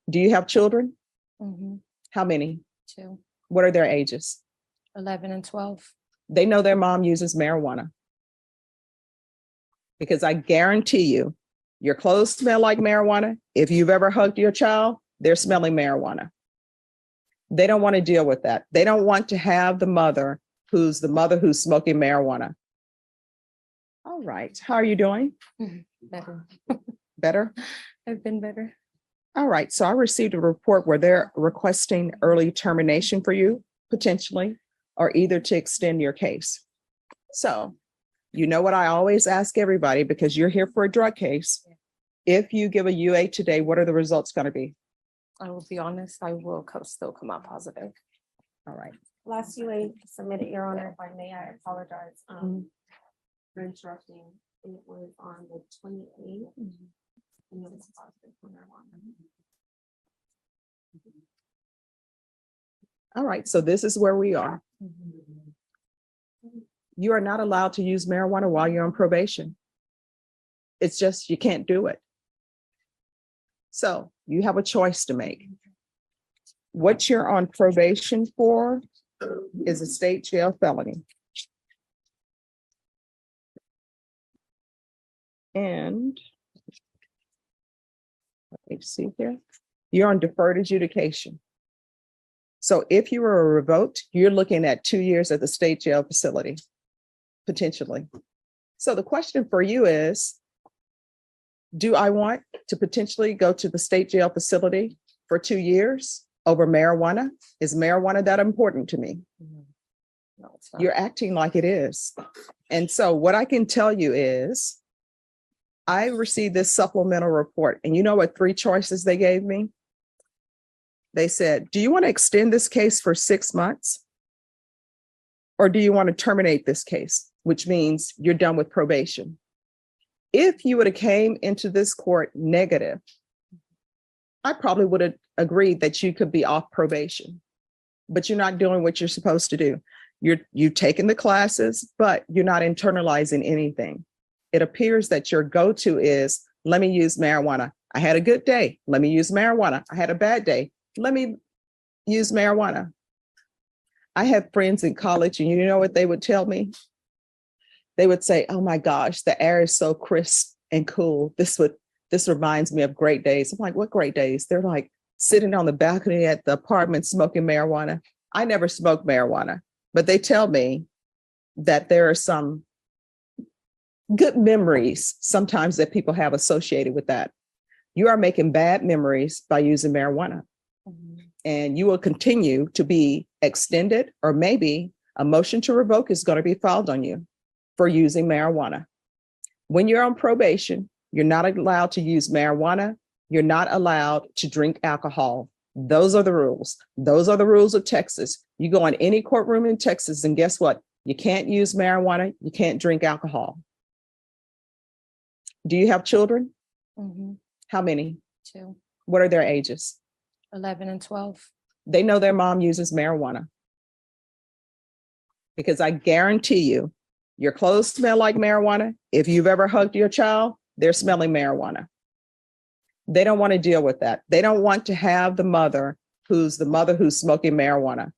Do you have children? Mm-hmm. How many? 2, What are their ages? 11 and 12. They know their mom uses marijuana. Because I guarantee you, your clothes smell like marijuana. If you've ever hugged your child, they're smelling marijuana. They don't want to deal with that. They don't want to have the mother who's smoking marijuana. All right. How are you doing? Better. Better? I've been better. All right. So I received a report where they're requesting early termination for you, potentially, or either to extend your case. So you know what I always ask everybody, because you're here for a drug case. If you give a UA today, what are the results going to be? I will be honest, I will still come out positive. All right. Last UA submitted, Your Honor, if I may, I apologize for interrupting. It was on the 28th. And it was positive for marijuana. All right. So this is where we are. You are not allowed to use marijuana while you're on probation. It's just, you can't do it. So you have a choice to make. What you're on probation for is a state jail felony. And let me see here. You're on deferred adjudication. So if you were revoked, you're looking at 2 years at the state jail facility, potentially. So the question for you is, do I want to potentially go to the state jail facility for 2 years over marijuana? Is marijuana that important to me? No, it's not. You're acting like it is. And so what I can tell you is, I received this supplemental report, and you know what 3 choices they gave me? They said, do you want to extend this case for 6 months? Or do you want to terminate this case, which means you're done with probation? If you would have came into this court negative, I probably would have agreed that you could be off probation, but you're not doing what you're supposed to do. You've taken the classes, but you're not internalizing anything. It appears that your go-to is, let me use marijuana. I had a good day. Let me use marijuana. I had a bad day. Let me use marijuana. I had friends in college, and you know what they would tell me? They would say, oh my gosh, the air is so crisp and cool. This reminds me of great days. I'm like, what great days? They're like sitting on the balcony at the apartment smoking marijuana. I never smoked marijuana, but they tell me that there are some good memories sometimes that people have associated with that. You are making bad memories by using marijuana. And you will continue to be extended, or maybe a motion to revoke is going to be filed on you for using marijuana. When you're on probation, you're not allowed to use marijuana. You're not allowed to drink alcohol. Those are the rules. Those are the rules of Texas. You go in any courtroom in Texas, and guess what? You can't use marijuana. You can't drink alcohol. Do you have children? Mm-hmm. How many? 2, What are their ages? 11 and 12. They know their mom uses marijuana. Because I guarantee you, your clothes smell like marijuana. If you've ever hugged your child, they're smelling marijuana. They don't want to deal with that. They don't want to have the mother who's smoking marijuana.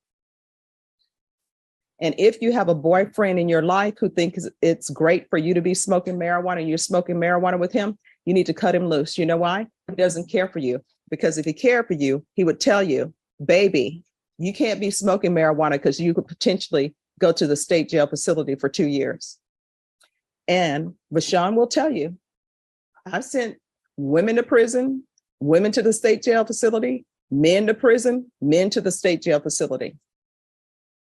And if you have a boyfriend in your life who thinks it's great for you to be smoking marijuana and you're smoking marijuana with him, you need to cut him loose. You know why? He doesn't care for you. Because if he cared for you, he would tell you, baby, you can't be smoking marijuana because you could potentially go to the state jail facility for 2 years. And Bashan will tell you, I've sent women to prison, women to the state jail facility, men to prison, men to the state jail facility.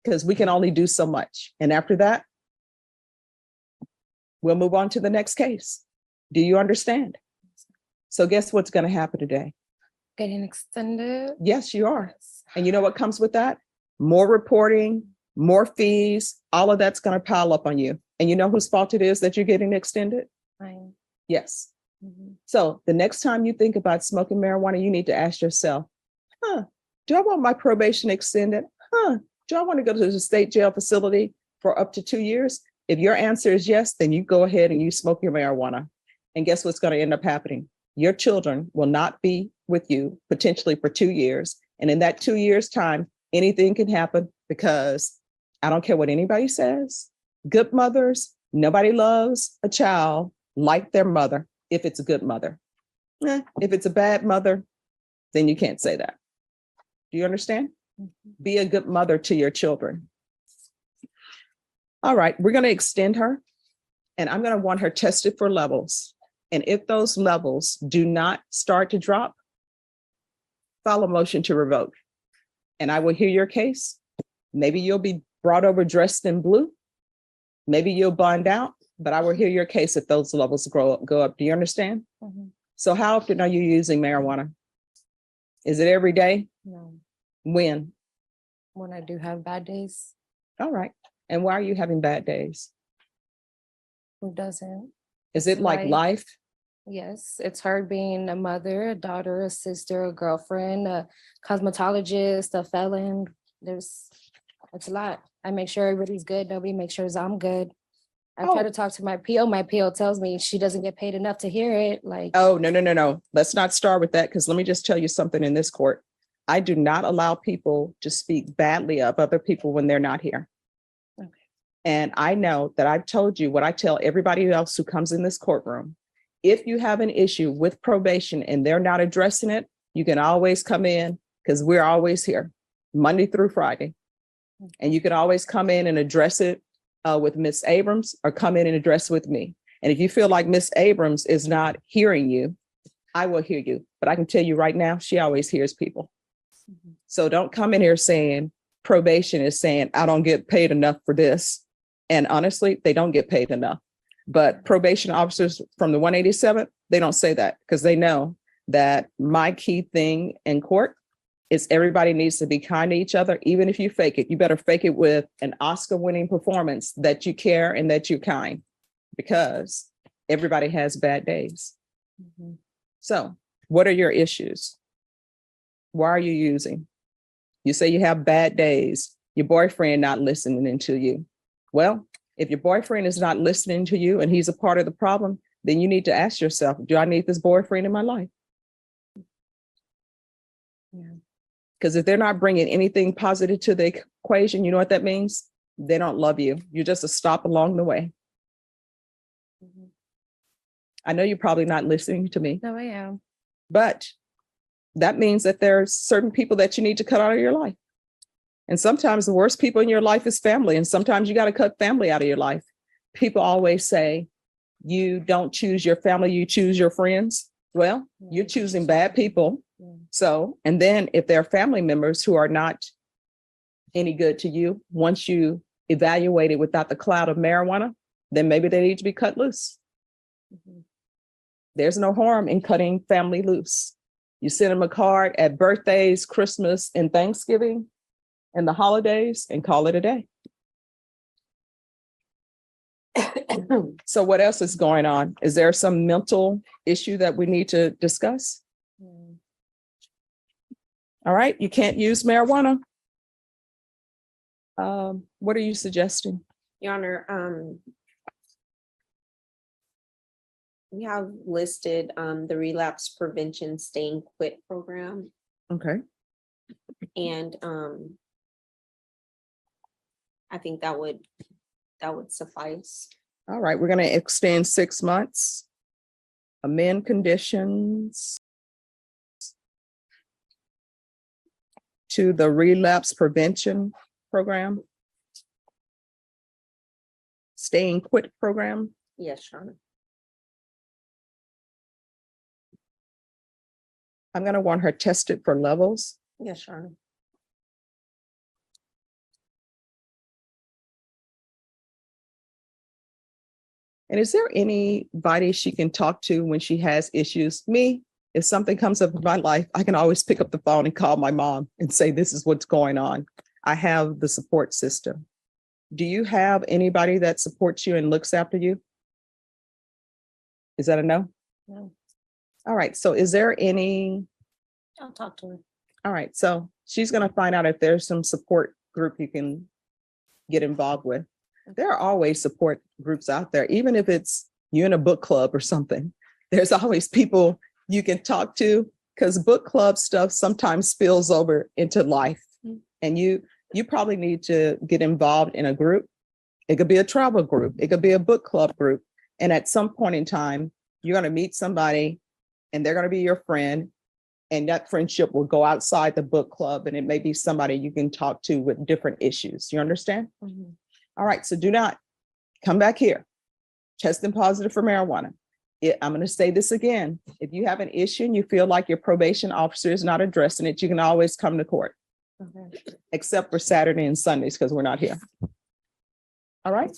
Because we can only do so much. And after that, we'll move on to the next case. Do you understand? So guess what's going to happen today? Getting extended. Yes, you are. And you know what comes with that? More reporting, more fees, all of that's going to pile up on you. And you know whose fault it is that you're getting extended? Mine. Yes. Mm-hmm. So the next time you think about smoking marijuana, you need to ask yourself, do I want my probation extended? Do I want to go to the state jail facility for up to 2 years? If your answer is yes, then you go ahead and you smoke your marijuana. And guess what's going to end up happening? your children will not be with you potentially for 2 years. And in that 2 years time, anything can happen because I don't care what anybody says. Good mothers, nobody loves a child like their mother if it's a good mother. If it's a bad mother, then you can't say that. Do you understand? Be a good mother to your children. All right, we're going to extend her, and I'm going to want her tested for levels. And if those levels do not start to drop, file a motion to revoke. And I will hear your case. Maybe you'll be brought over dressed in blue. Maybe you'll bond out, but I will hear your case if those levels go up. Do you understand? Mhm. So how often are you using marijuana? Is it every day? No, When? when I do have bad days, All right. And why are you having bad days? who doesn't? Is it like life? Yes, it's hard being a mother, a daughter, a sister, a girlfriend, a cosmetologist, a felon. It's a lot. I make sure everybody's good. Nobody makes sure I'm good. I try Oh. to talk to my PO. My PO tells me she doesn't get paid enough to hear it. Like, Oh, no. Let's not start with that, because let me just tell you something in this court. I do not allow people to speak badly of other people when they're not here. Okay. And I know that I've told you what I tell everybody else who comes in this courtroom. If you have an issue with probation and they're not addressing it, you can always come in, because we're always here, Monday through Friday. And you can always come in and address it with Miss Abrams, or come in and address it with me. And if you feel like Miss Abrams is not hearing you, I will hear you. But I can tell you right now, she always hears people. Mhm. So don't come in here saying probation is saying, I don't get paid enough for this. And honestly, they don't get paid enough. But probation officers from the 187th, they don't say that, because they know that my key thing in court is everybody needs to be kind to each other. Even if you fake it, you better fake it with an Oscar-winning performance that you care and that you're kind, because everybody has bad days. Mhm. So what are your issues? Why are you using? You say you have bad days, your boyfriend not listening to you. Well, if your boyfriend is not listening to you and he's a part of the problem, then you need to ask yourself, do I need this boyfriend in my life? Yeah. Because if they're not bringing anything positive to the equation, you know what that means? They don't love you. You're just a stop along the way. Mhm. I know you're probably not listening to me, No, I am. but that means that there's certain people that you need to cut out of your life. And sometimes the worst people in your life is family. And sometimes you got to cut family out of your life. People always say, you don't choose your family, you choose your friends. Well, you're choosing bad people. Yeah. So, and then if there are family members who are not any good to you, once you evaluate it without the cloud of marijuana, then maybe they need to be cut loose. Mhm. There's no harm in cutting family loose. You send them a card at birthdays, Christmas, and Thanksgiving, and the holidays, and call it a day. So what else is going on? Is there some mental issue that we need to discuss? Yeah. All right, you can't use marijuana. What are you suggesting? Your Honor, we have listed the relapse prevention stay and quit program, Okay. and I think that would suffice. All right, we're going to extend 6 months, amend conditions to the relapse prevention program, stay and quit program. Yes, Your Honor. I'm going to want her tested for levels. Yes, Your Honor. And is there anybody she can talk to when she has issues? Me, if something comes up in my life, I can always pick up the phone and call my mom and say, this is what's going on. I have the support system. Do you have anybody that supports you and looks after you? Is that a no? No. All right. So is there any? I'll talk to her. All right. So she's going to find out if there's some support group you can get involved with. There are always support groups out there, even if it's you in a book club or something. There's always people you can talk to, because book club stuff sometimes spills over into life. And you probably need to get involved in a group. It could be a travel group. It could be a book club group. And at some point in time, you're going to meet somebody and they're going to be your friend. And that friendship will go outside the book club. And it may be somebody you can talk to with different issues. You understand? All right. So do not come back here testing positive for marijuana. I'm going to say this again. If you have an issue and you feel like your probation officer is not addressing it, you can always come to court, except for Saturday and Sundays because we're not here. All right.